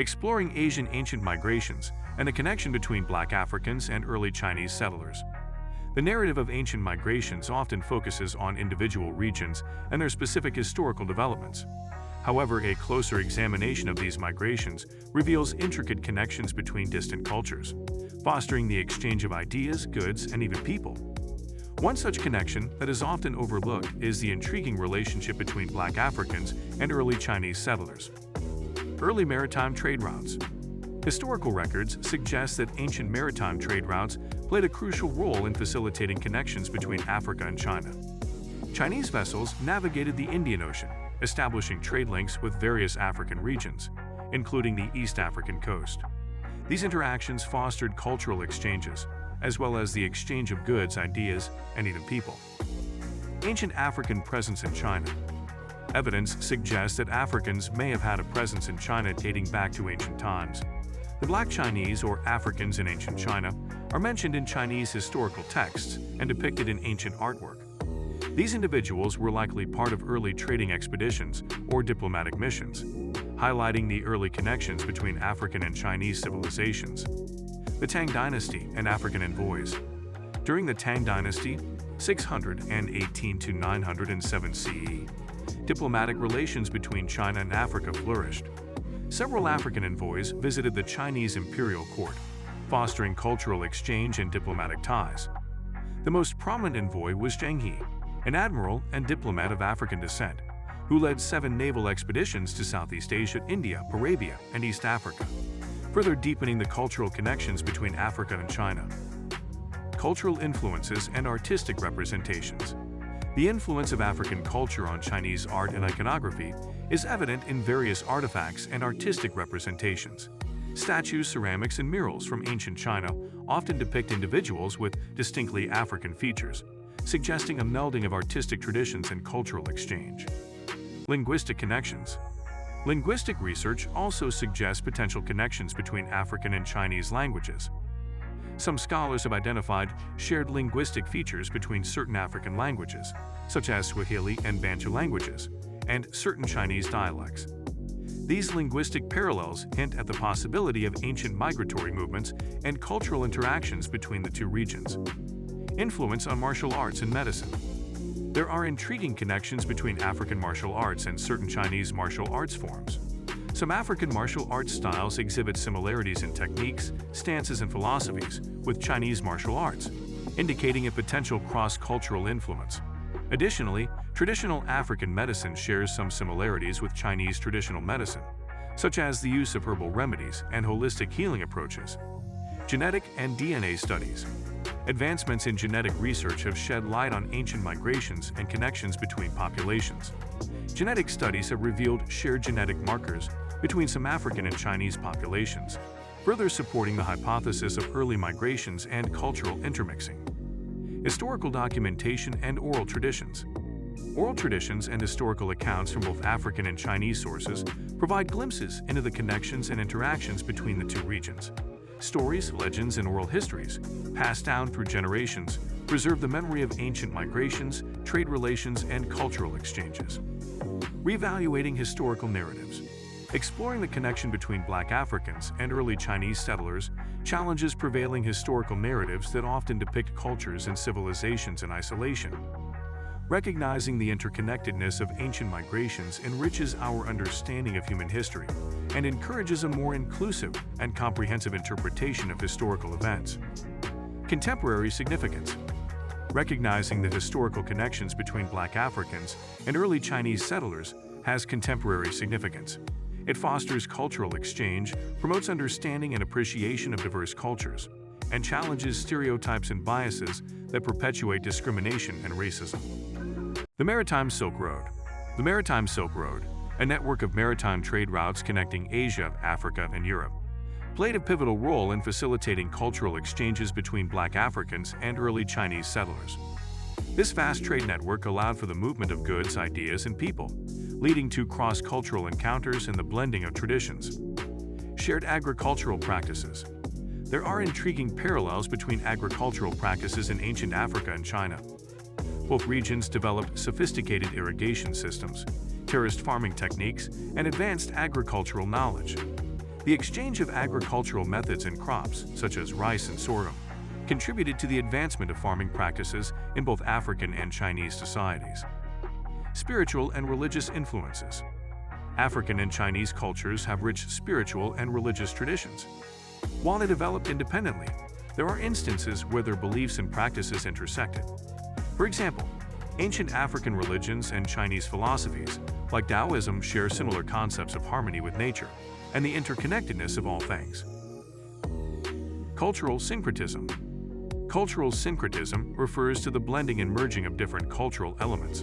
exploring Asian ancient migrations and the connection between Black Africans and early Chinese settlers. The narrative of ancient migrations often focuses on individual regions and their specific historical developments. However, a closer examination of these migrations reveals intricate connections between distant cultures, fostering the exchange of ideas, goods, and even people. One such connection that is often overlooked is the intriguing relationship between Black Africans and early Chinese settlers. Early maritime trade routes. Historical records suggest that ancient maritime trade routes played a crucial role in facilitating connections between Africa and China. Chinese vessels navigated the Indian Ocean, establishing trade links with various African regions, including the East African coast. These interactions fostered cultural exchanges, as well as the exchange of goods, ideas, and even people. Ancient African presence in China. Evidence suggests that Africans may have had a presence in China dating back to ancient times. The Black Chinese, or Africans in ancient China, are mentioned in Chinese historical texts and depicted in ancient artwork. These individuals were likely part of early trading expeditions or diplomatic missions, highlighting the early connections between African and Chinese civilizations. The Tang Dynasty and African envoys. During the Tang Dynasty, 618 to 907 CE, diplomatic relations between China and Africa flourished. Several African envoys visited the Chinese imperial court, fostering cultural exchange and diplomatic ties. The most prominent envoy was Zheng He, an admiral and diplomat of African descent, who led 7 naval expeditions to Southeast Asia, India, Arabia, and East Africa, further deepening the cultural connections between Africa and China. Cultural influences and artistic representations. The influence of African culture on Chinese art and iconography is evident in various artifacts and artistic representations. Statues, ceramics, and murals from ancient China often depict individuals with distinctly African features, suggesting a melding of artistic traditions and cultural exchange. Linguistic connections. Linguistic research also suggests potential connections between African and Chinese languages. Some scholars have identified shared linguistic features between certain African languages, such as Swahili and Bantu languages, and certain Chinese dialects. These linguistic parallels hint at the possibility of ancient migratory movements and cultural interactions between the two regions. Influence on martial arts and medicine. There are intriguing connections between African martial arts and certain Chinese martial arts forms. Some African martial arts styles exhibit similarities in techniques, stances, and philosophies with Chinese martial arts, indicating a potential cross-cultural influence. Additionally, traditional African medicine shares some similarities with Chinese traditional medicine, such as the use of herbal remedies and holistic healing approaches. Genetic and DNA studies. Advancements in genetic research have shed light on ancient migrations and connections between populations. Genetic studies have revealed shared genetic markers between some African and Chinese populations, further supporting the hypothesis of early migrations and cultural intermixing. Historical documentation and oral traditions. Oral traditions and historical accounts from both African and Chinese sources provide glimpses into the connections and interactions between the two regions. Stories, legends, and oral histories, passed down through generations, preserve the memory of ancient migrations, trade relations, and cultural exchanges. Reevaluating historical narratives. Exploring the connection between Black Africans and early Chinese settlers challenges prevailing historical narratives that often depict cultures and civilizations in isolation. Recognizing the interconnectedness of ancient migrations enriches our understanding of human history and encourages a more inclusive and comprehensive interpretation of historical events. Contemporary significance. Recognizing the historical connections between Black Africans and early Chinese settlers has contemporary significance. It fosters cultural exchange, promotes understanding and appreciation of diverse cultures, and challenges stereotypes and biases that perpetuate discrimination and racism. The Maritime Silk Road. The Maritime Silk Road, a network of maritime trade routes connecting Asia, Africa, and Europe, played a pivotal role in facilitating cultural exchanges between Black Africans and early Chinese settlers. This vast trade network allowed for the movement of goods, ideas, and people, leading to cross-cultural encounters and the blending of traditions. Shared agricultural practices. There are intriguing parallels between agricultural practices in ancient Africa and China. Both regions developed sophisticated irrigation systems, terraced farming techniques, and advanced agricultural knowledge. The exchange of agricultural methods and crops, such as rice and sorghum, contributed to the advancement of farming practices in both African and Chinese societies. Spiritual and religious influences. African and Chinese cultures have rich spiritual and religious traditions. While they developed independently, there are instances where their beliefs and practices intersected. For example, ancient African religions and Chinese philosophies, like Taoism, share similar concepts of harmony with nature and the interconnectedness of all things. Cultural syncretism. Cultural syncretism refers to the blending and merging of different cultural elements.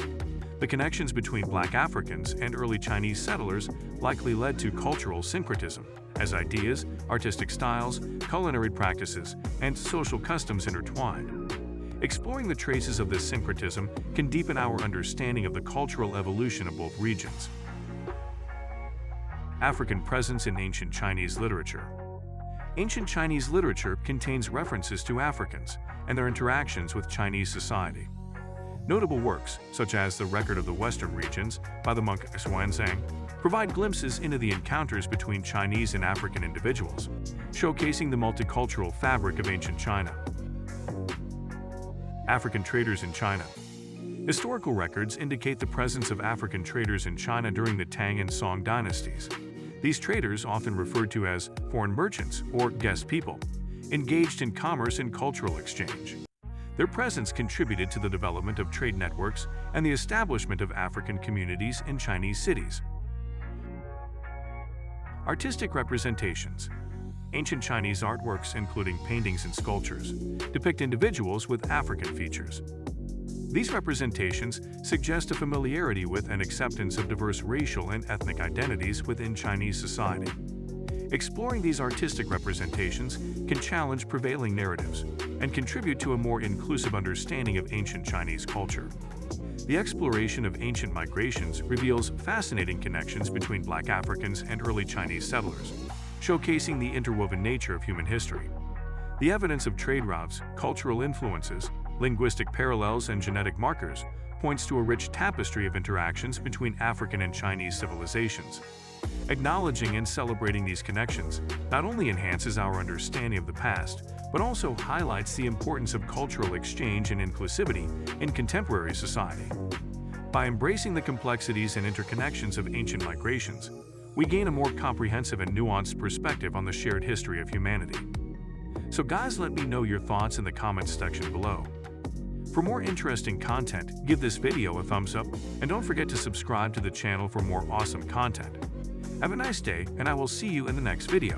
The connections between Black Africans and early Chinese settlers likely led to cultural syncretism, as ideas, artistic styles, culinary practices, and social customs intertwined. Exploring the traces of this syncretism can deepen our understanding of the cultural evolution of both regions. African presence in ancient Chinese literature. Ancient Chinese literature contains references to Africans and their interactions with Chinese society. Notable works, such as the Record of the Western Regions by the monk Xuanzang, provide glimpses into the encounters between Chinese and African individuals, showcasing the multicultural fabric of ancient China. African traders in China. Historical records indicate the presence of African traders in China during the Tang and Song dynasties. These traders, often referred to as foreign merchants or guest people, engaged in commerce and cultural exchange. Their presence contributed to the development of trade networks and the establishment of African communities in Chinese cities. Artistic representations. Ancient Chinese artworks, including paintings and sculptures, depict individuals with African features. These representations suggest a familiarity with and acceptance of diverse racial and ethnic identities within Chinese society. Exploring these artistic representations can challenge prevailing narratives and contribute to a more inclusive understanding of ancient Chinese culture. The exploration of ancient migrations reveals fascinating connections between Black Africans and early Chinese settlers, showcasing the interwoven nature of human history. The evidence of trade routes, cultural influences, linguistic parallels, and genetic markers points to a rich tapestry of interactions between African and Chinese civilizations. Acknowledging and celebrating these connections not only enhances our understanding of the past, but also highlights the importance of cultural exchange and inclusivity in contemporary society. By embracing the complexities and interconnections of ancient migrations, we gain a more comprehensive and nuanced perspective on the shared history of humanity. So guys, let me know your thoughts in the comments section below. For more interesting content, give this video a thumbs up and don't forget to subscribe to the channel for more awesome content. Have a nice day, and I will see you in the next video.